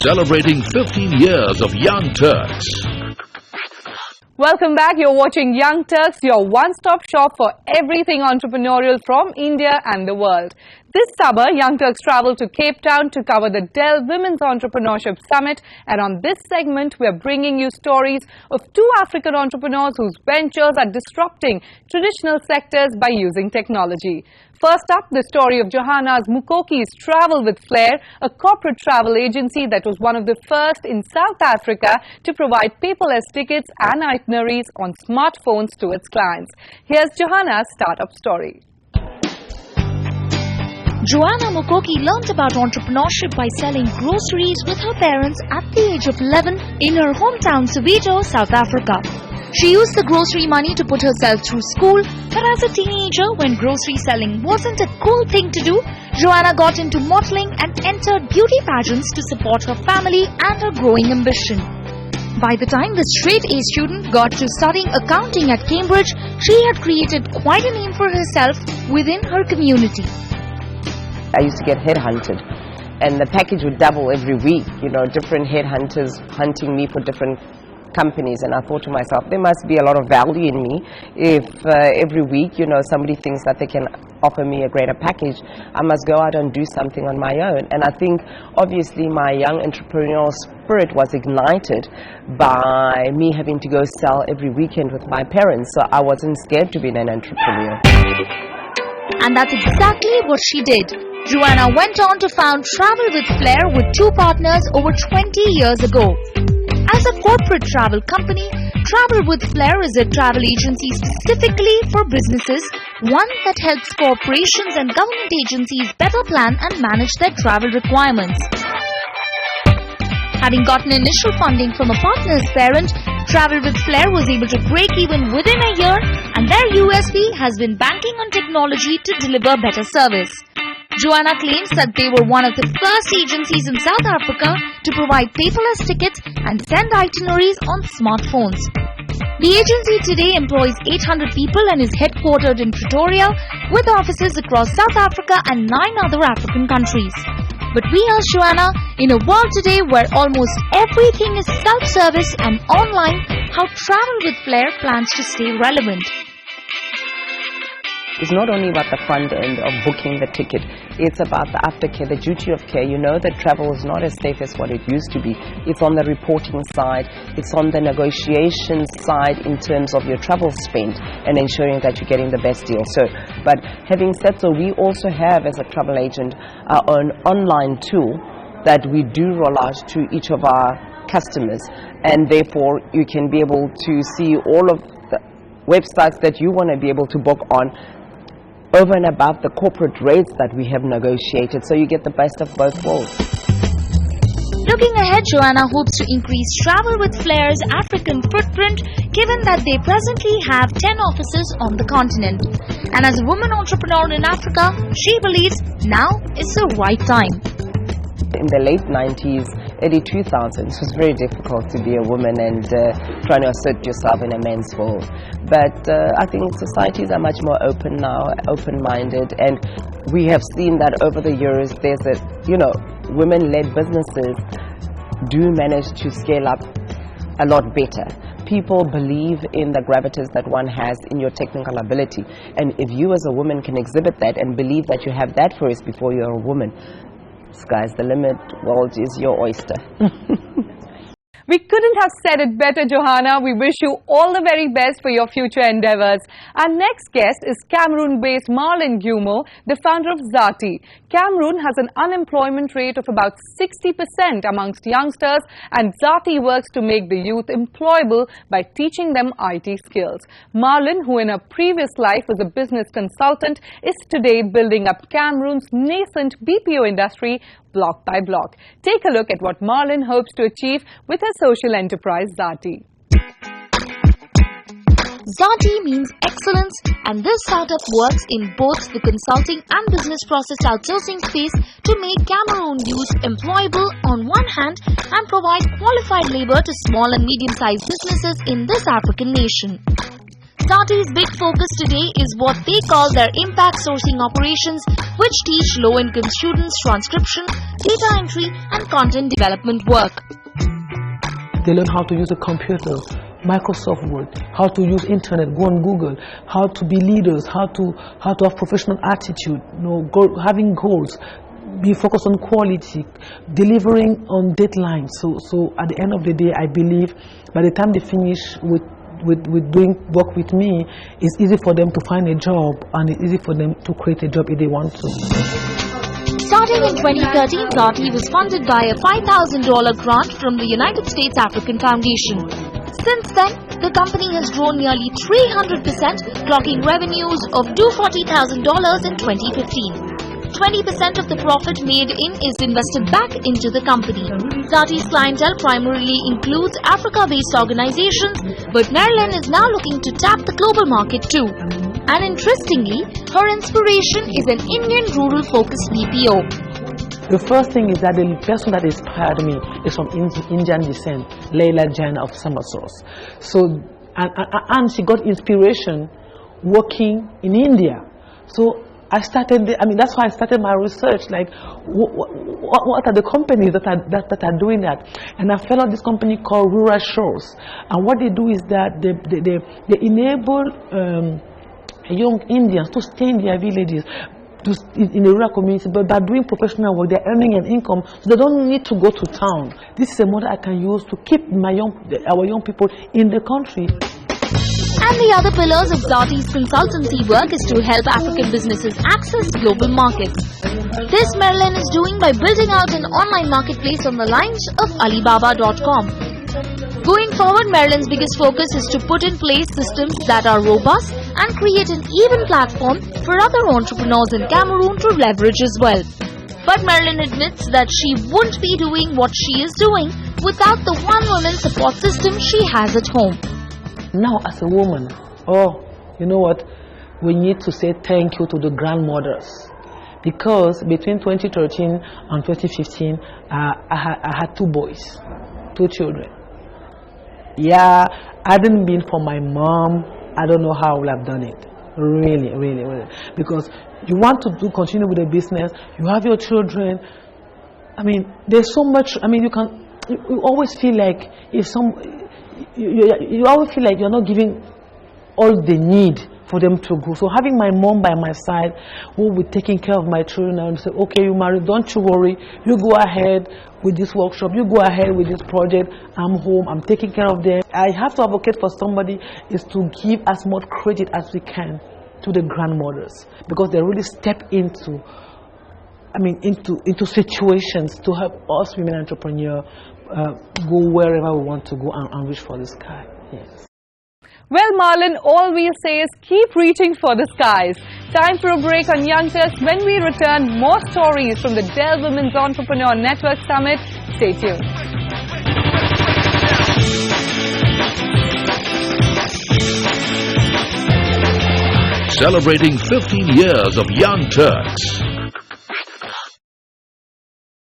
celebrating 15 years of Young Turks. Welcome back. You're watching Young Turks, your one-stop shop for everything entrepreneurial from India and the world. This summer, Young Turks traveled to Cape Town to cover the Dell Women's Entrepreneurship Summit. And on this segment, we're bringing you stories of two African entrepreneurs whose ventures are disrupting traditional sectors by using technology. First up, the story of Johanna's Mukoki's Travel with Flair, a corporate travel agency that was one of the first in South Africa to provide paperless tickets and itineraries on smartphones to its clients. Here's Johanna's startup story. Joanna Mukoki learned about entrepreneurship by selling groceries with her parents at the age of 11 in her hometown Soweto, South Africa. She used the grocery money to put herself through school, but as a teenager, when grocery selling wasn't a cool thing to do, Joanna got into modeling and entered beauty pageants to support her family and her growing ambition. By the time the straight-A student got to studying accounting at Cambridge, she had created quite a name for herself within her community. I used to get headhunted, and the package would double every week, different headhunters hunting me for different companies. And I thought to myself, there must be a lot of value in me if every week, somebody thinks that they can offer me a greater package. I must go out and do something on my own. And I think obviously my young entrepreneurial spirit was ignited by me having to go sell every weekend with my parents, so I wasn't scared to be an entrepreneur. And that's exactly what she did. Joanna went on to found Travel with Flair with two partners over 20 years ago. As a corporate travel company, Travel with Flair is a travel agency specifically for businesses, one that helps corporations and government agencies better plan and manage their travel requirements. Having gotten initial funding from a partner's parent, Travel with Flair was able to break even within a year, and their USP has been banking on technology to deliver better service. Joanna claims that they were one of the first agencies in South Africa to provide paperless tickets and send itineraries on smartphones. The agency today employs 800 people and is headquartered in Pretoria, with offices across South Africa and 9 other African countries. But we asked Joanna, in a world today where almost everything is self-service and online, how Travel with Flair plans to stay relevant. It's not only about the front end of booking the ticket, it's about the aftercare, the duty of care. You know that travel is not as safe as what it used to be. It's on the reporting side, it's on the negotiation side in terms of your travel spend and ensuring that you're getting the best deal. But having said so, we also have as a travel agent our own online tool that we do roll out to each of our customers, and therefore you can be able to see all of the websites that you want to be able to book on over and above the corporate rates that we have negotiated, so you get the best of both worlds. Looking ahead, Joanna hopes to increase Travel with Flair's African footprint, given that they presently have 10 offices on the continent. And as a woman entrepreneur in Africa, she believes now is the right time. In the late 90s, early 2000s, it was very difficult to be a woman and trying to assert yourself in a man's world. But I think societies are much more open now, open-minded, and we have seen that over the years there's women-led businesses do manage to scale up a lot better. People believe in the gravitas that one has in your technical ability, and if you as a woman can exhibit that and believe that you have that first before you're a woman, sky's the limit, world is your oyster. We couldn't have said it better, Johanna. We wish you all the very best for your future endeavors. Our next guest is Cameroon-based Marlon Gumo, the founder of Zaati. Cameroon has an unemployment rate of about 60% amongst youngsters, and Zaati works to make the youth employable by teaching them IT skills. Marlon, who in a previous life was a business consultant, is today building up Cameroon's nascent BPO industry block by block. Take a look at what Marlon hopes to achieve with her social enterprise Zaati. Zaati means excellence, and this startup works in both the consulting and business process outsourcing space to make Cameroon youth employable on one hand and provide qualified labor to small and medium-sized businesses in this African nation. Zaati's big focus today is what they call their impact sourcing operations, which teach low-income students transcription, data entry and content development work. They learn how to use a computer, Microsoft Word, how to use internet, go on Google, how to be leaders, how to have professional attitude, having goals, be focused on quality, delivering on deadlines. So at the end of the day, I believe by the time they finish with doing work with me, it's easy for them to find a job and it's easy for them to create a job if they want to. Starting in 2013, Zaati was funded by a $5,000 grant from the United States African Foundation. Since then, the company has grown nearly 300%, clocking revenues of $240,000 in 2015. 20% of the profit made in is invested back into the company. Zaati's clientele primarily includes Africa-based organizations, but Marilyn is now looking to tap the global market too. And interestingly, her inspiration is an Indian rural-focused BPO. The first thing is that the person that inspired me is from Indian descent, Leila Jain of Somerset. So, and she got inspiration working in India. So that's why I started my research, like what are the companies that are doing that? And I found out this company called Rural Shores, and what they do is that they enable young Indians to stay in their villages, in the rural community, but by doing professional work, they're earning an income, so they don't need to go to town. This is a model I can use to keep our young people in the country. And the other pillars of Zaati's consultancy work is to help African businesses access global markets. This Marilyn is doing by building out an online marketplace on the lines of Alibaba.com. Going forward, Marilyn's biggest focus is to put in place systems that are robust and create an even platform for other entrepreneurs in Cameroon to leverage as well. But Marilyn admits that she wouldn't be doing what she is doing without the one-woman support system she has at home. Now, as a woman, you know what? We need to say thank you to the grandmothers, because between 2013 and 2015, I had 2 boys, 2 children. Yeah, hadn't been for my mom, I don't know how I would have done it. Really, really, really. Because you want to continue with the business, you have your children. I mean, there's so much. I mean, you always feel like you always feel like you're not giving all they need for them to go. So having my mom by my side, who will be taking care of my children, and say, okay, you married, don't you worry, you go ahead with this workshop, you go ahead with this project, I'm home, I'm taking care of them. I have to advocate for somebody is to give as much credit as we can to the grandmothers, because they really step into situations to help us women entrepreneurs go wherever we want to go and reach for the sky. Yes. Well, Marlon, all we'll say is keep reaching for the skies. Time for a break on Young Turks. When we return, more stories from the Dell Women's Entrepreneur Network Summit. Stay tuned. Celebrating 15 years of Young Turks.